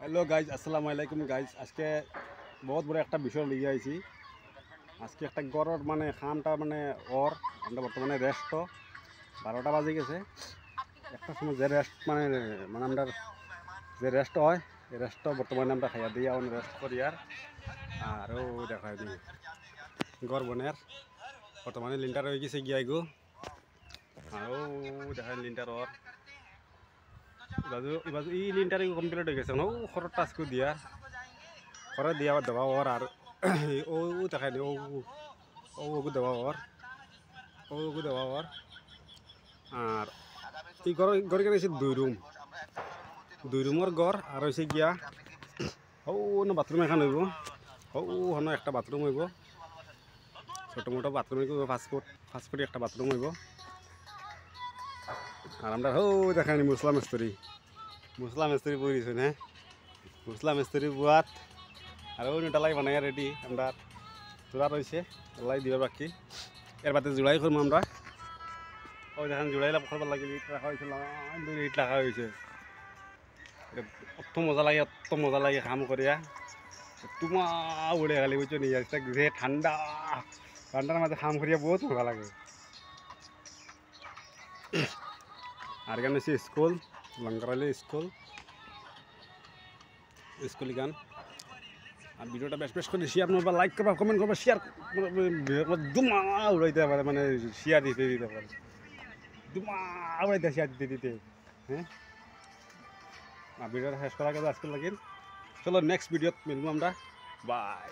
Hello guys, আসসালামু আলাইকুম guys. আজকে বহুত বড় একটা বিষয় লিয়ে আইছি। আজকে একটা গড়ের মানে খামটা মানে আমরা বর্তমানে রেস্ট 12টা বাজে গেছে। একটা সময় যে রেস্ট মানে মানে আমরা যে রেস্ট হয় এই রেস্ট বর্তমানে আমরা খাইয়া দিয়ে রেস্ট করি আরও দেখা দিই গড় বনের বর্তমানে লিন্টার হয়ে গেছে গিয়ে গো আরও দেখা লিন্টার ইবাজু ই লিন্টার কমপ্লিট হয়ে গেছে ও খরচ টাস্ক দিয়া করে দিয়া দেওয়া আর ও দেখাই দি ও দেওয়া ও দেওয়া আর এই ঘর গেছে দুই রুমের ঘর আর হয়েছে গিয়া ও বাথরুম এখান হইব ও হন একটা বাথরুম হইব ছোটো মোটো বাথরুম হইব ফাস্টফুড একটা বাথরুম হইব আর আমরা দেখাইনি মুসলা মিস্ত্রি বইছে হ্যাঁ মুসলা মিস্ত্রি বুয়াত আর ডালাই বানাই রেডি আমরা জোড়া রয়েছে ডালাই দিবার বাকি এর বাদে জোড়াই করবো আমরা ওই দেখেন জোড়াই করবার লাগে ইট রাখা হয়েছিল ইট রাখা হয়েছে অত মজা লাগে কাম করিয়া তোমার উড়ে গেলে বুঝছো নি যে ঠান্ডার মাঝে কাম করিয়া বহুত মজা লাগে আর এখানে হচ্ছে স্কুল লঙ্কারালি স্কুল গান আর ভিডিওটা বেশ করে শেয়ার করবা লাইক করবা কমেন্ট করবা শেয়ার দুমা উড়াইতে পারে মানে শেয়ার দিতে পারে দুমা উড়াইতে শেয়ার দিতে হ্যাঁ ভিডিওটা শেষ করার আজকে লাগিল চলো নেক্সট ভিডিওত মিলবো আমরা বাই।